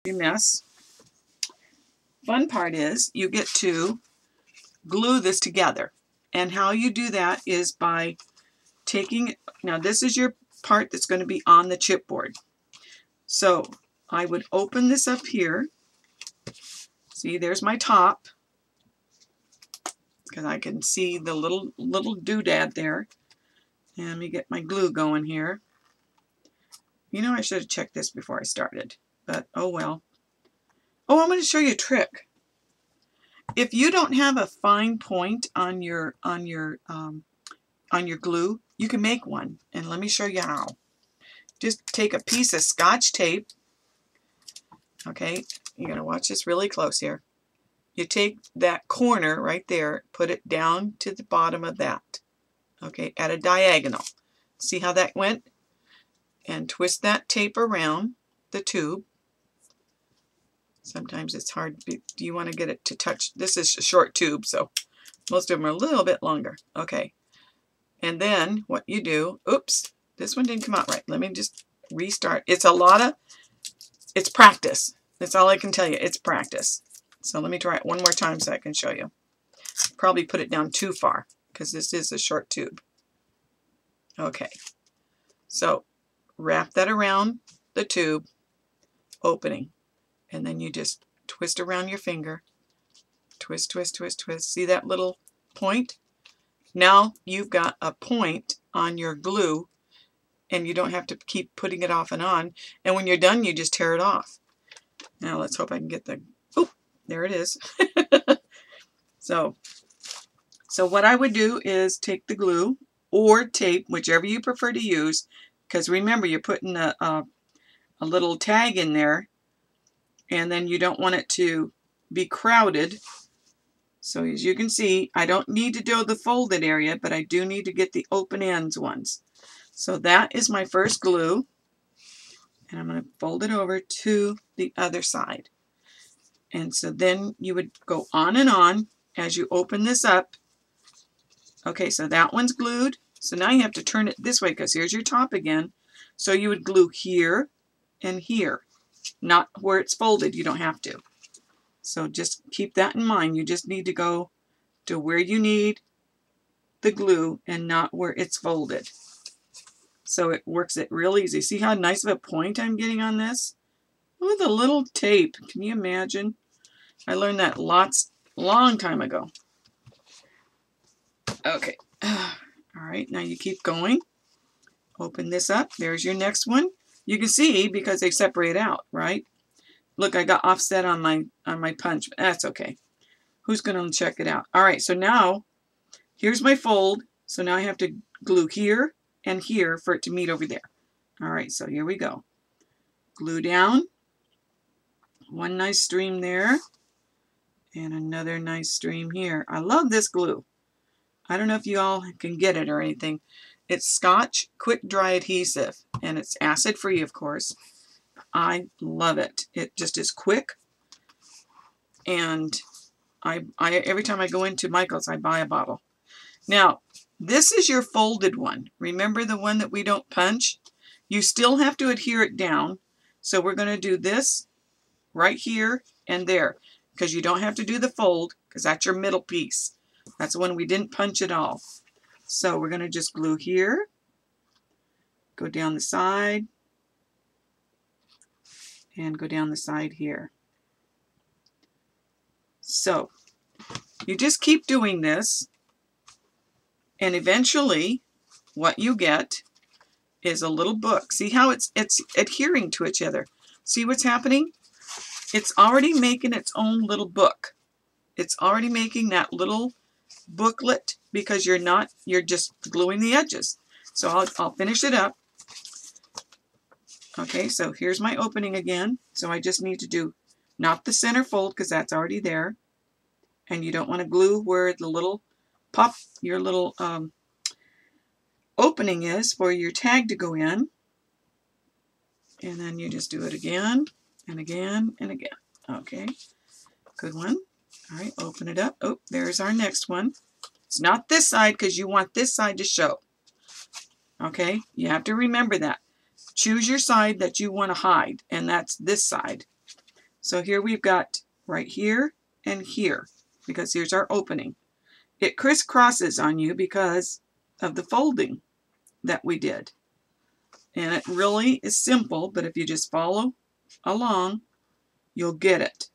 mess. Fun part is you get to glue this together. And how you do that is by taking, now this is your part that's going to be on the chipboard. So I would open this up here. See, there's my top, because I can see the little doodad there. And let me get my glue going here. You know, I should have checked this before I started, but oh well. Oh, I'm going to show you a trick. If you don't have a fine point on your glue, you can make one, and let me show you how. Just take a piece of Scotch tape. Okay, you're going to watch this really close here. You take that corner right there, put it down to the bottom of that. Okay, at a diagonal. See how that went? And twist that tape around the tube. Sometimes it's hard. Do you want to get it to touch? This is a short tube, so most of them are a little bit longer. Okay. And then what you do, oops, this one didn't come out right. Let me just restart. It's practice. That's all I can tell you. It's practice. So let me try it one more time so I can show you. Probably put it down too far because this is a short tube. Okay. So wrap that around the tube opening. And then you just twist around your finger. Twist, twist, twist, twist. See that little point? Now you've got a point on your glue, and you don't have to keep putting it off and on. And when you're done, you just tear it off. Now let's hope I can get the... Oh, there it is. So what I would do is take the glue or tape, whichever you prefer to use, because remember, you're putting a little tag in there, and then you don't want it to be crowded. So as you can see, I don't need to do the folded area, but I do need to get the open ends ones. So that is my first glue. And I'm going to fold it over to the other side. And so then you would go on and on as you open this up. Okay, so that one's glued. So now you have to turn it this way because here's your top again. So you would glue here and here. Not where it's folded, you don't have to. So just keep that in mind. You just need to go to where you need the glue and not where it's folded. So it works it real easy. See how nice of a point I'm getting on this? With a little tape. Can you imagine? I learned that long time ago. Okay. All right, now you keep going. Open this up. There's your next one. You can see because they separate out, right? Look, I got offset on my punch. That's okay. Who's going to check it out? All right, so now here's my fold. So now I have to glue here and here for it to meet over there. All right, so here we go. Glue down. One nice stream there. And another nice stream here. I love this glue. I don't know if you all can get it or anything. It's Scotch Quick Dry Adhesive, and it's acid-free, of course. I love it. It just is quick, and I every time I go into Michael's, I buy a bottle. Now, this is your folded one. Remember the one that we don't punch? You still have to adhere it down, so we're going to do this right here and there, because you don't have to do the fold, because that's your middle piece. That's the one we didn't punch at all. So we're going to just glue here, go down the side, and go down the side here. So you just keep doing this, and eventually what you get is a little book. See how it's adhering to each other? See what's happening? It's already making its own little book. It's already making that little booklet because you're just gluing the edges. So I'll finish it up. Okay, so here's my opening again. So I just need to do not the center fold because that's already there. And you don't want to glue where the little your little opening is for your tag to go in. And then you just do it again and again and again. Okay, good one. All right, open it up. Oh, there's our next one. It's not this side because you want this side to show. Okay, you have to remember that. Choose your side that you want to hide, and that's this side. So here we've got right here and here, because here's our opening. It crisscrosses on you because of the folding that we did. And it really is simple, but if you just follow along, you'll get it.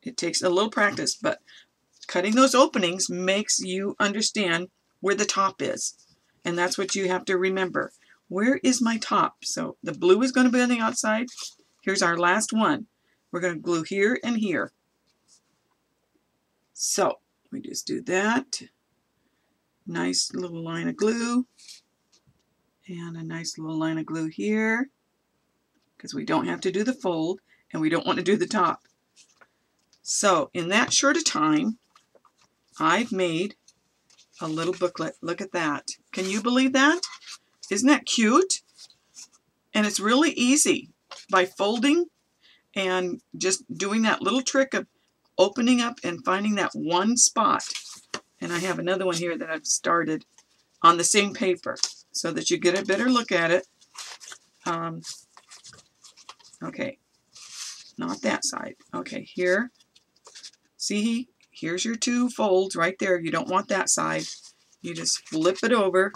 It takes a little practice, but cutting those openings makes you understand where the top is. And that's what you have to remember. Where is my top? So the blue is going to be on the outside. Here's our last one. We're going to glue here and here. So we just do that. Nice little line of glue. And a nice little line of glue here. Because we don't have to do the fold. And we don't want to do the top. So in that short a time, I've made a little booklet. Look at that. Can you believe that? Isn't that cute? And it's really easy. By folding and just doing that little trick of opening up and finding that one spot. And I have another one here that I've started on the same paper so that you get a better look at it. Okay, not that side. Okay, here. See, here's your two folds right there. You don't want that side. You just flip it over.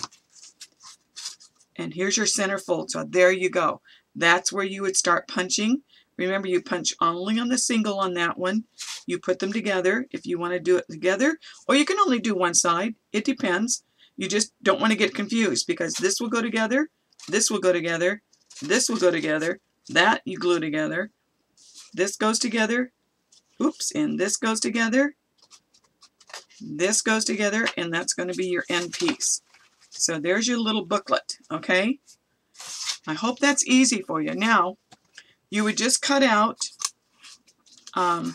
And here's your center fold. So there you go. That's where you would start punching. Remember, you punch only on the single on that one. You put them together if you want to do it together. Or you can only do one side. It depends. You just don't want to get confused because this will go together. This will go together. This will go together. That you glue together. This goes together. Oops, and this goes together. This goes together, and that's going to be your end piece. So there's your little booklet, okay? I hope that's easy for you. Now, you would just cut out, I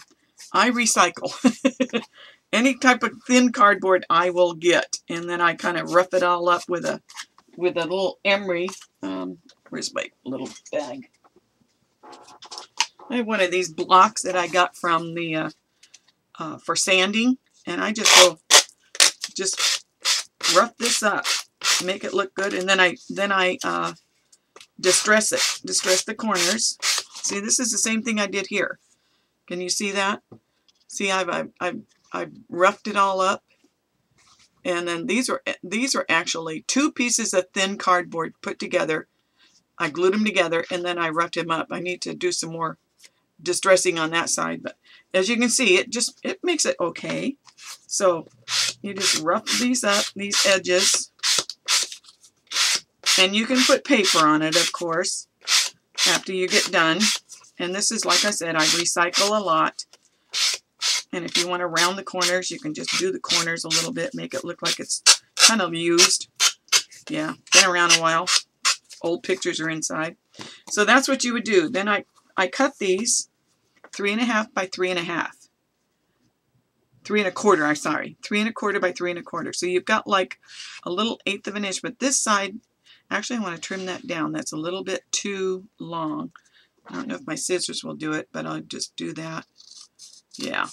recycle. Any type of thin cardboard I will get, and then I kind of rough it all up with a little emery. Where's my little bag? I have one of these blocks that I got from the for sanding, and I just go rough this up, make it look good, and then I distress it, distress the corners. See, this is the same thing I did here. Can you see that? See, I've roughed it all up, and then these are actually two pieces of thin cardboard put together. I glued them together, and then I roughed them up. I need to do some more distressing on that side, but as you can see, it makes it okay. So you just rough these up, these edges, and you can put paper on it, of course, after you get done. And this is, like I said, I recycle a lot. And if you want to round the corners, you can just do the corners a little bit, make it look like it's kind of used. Yeah, been around a while. Old pictures are inside. So that's what you would do. Then I cut these 3.5 by 3.5. 3.25, I'm sorry. 3.25 by 3.25. So you've got like a little 1/8 of an inch, but this side, actually I want to trim that down. That's a little bit too long. I don't know if my scissors will do it, but I'll just do that. Yeah,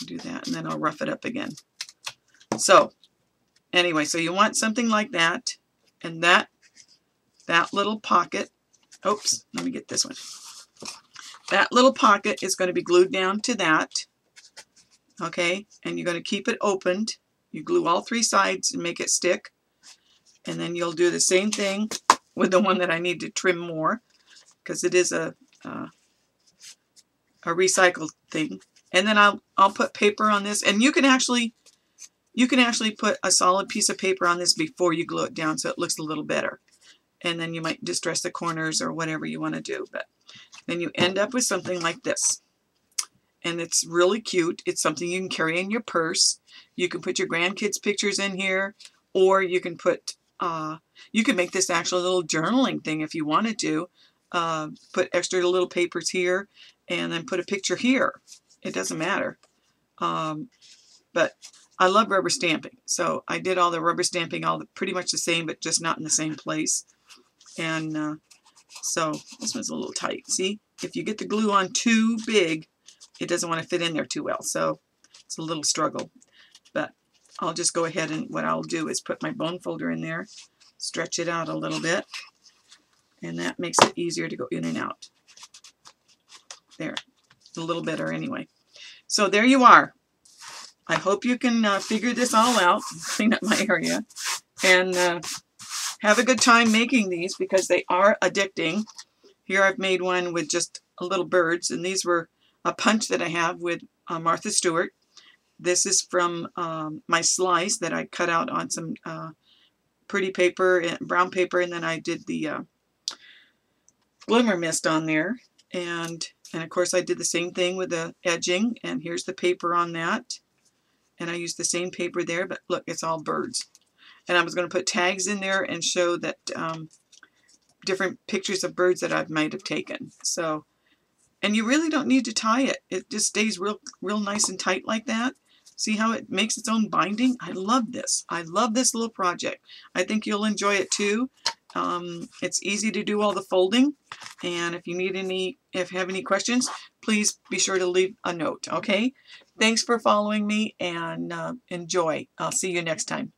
do that, and then I'll rough it up again. So anyway, so you want something like that, and that little pocket, oops, let me get this one. That little pocket is going to be glued down to that, okay, and you're going to keep it opened. You glue all three sides and make it stick, and then you'll do the same thing with the one that I need to trim more, because it is a recycled thing. And then I'll put paper on this, and you can actually put a solid piece of paper on this before you glue it down, so it looks a little better. And then you might distress the corners or whatever you want to do, but then you end up with something like this. And it's really cute. It's something you can carry in your purse. You can put your grandkids' pictures in here, or you can put you can make this actual little journaling thing if you wanted to. Put extra little papers here, and then put a picture here. It doesn't matter. But I love rubber stamping, so I did all the rubber stamping, pretty much the same, but just not in the same place. And so this one's a little tight. See, if you get the glue on too big, it doesn't want to fit in there too well. So it's a little struggle. But I'll just go ahead, and what I'll do is put my bone folder in there, stretch it out a little bit, and that makes it easier to go in and out. There, a little better anyway. So there you are. I hope you can figure this all out, clean up my area, and have a good time making these because they are addicting. Here I've made one with just little birds, and these were a punch that I have with Martha Stewart. This is from my slice that I cut out on some pretty paper, and brown paper, and then I did the glimmer mist on there. And of course I did the same thing with the edging, and here's the paper on that. And I used the same paper there, but look, it's all birds. And I was going to put tags in there and show that different pictures of birds that I might have taken. So, and you really don't need to tie it. It just stays real nice and tight like that. See how it makes its own binding? I love this. I love this little project. I think you'll enjoy it too. It's easy to do all the folding. And if you have any questions, please be sure to leave a note, okay? Thanks for following me, and enjoy. I'll see you next time.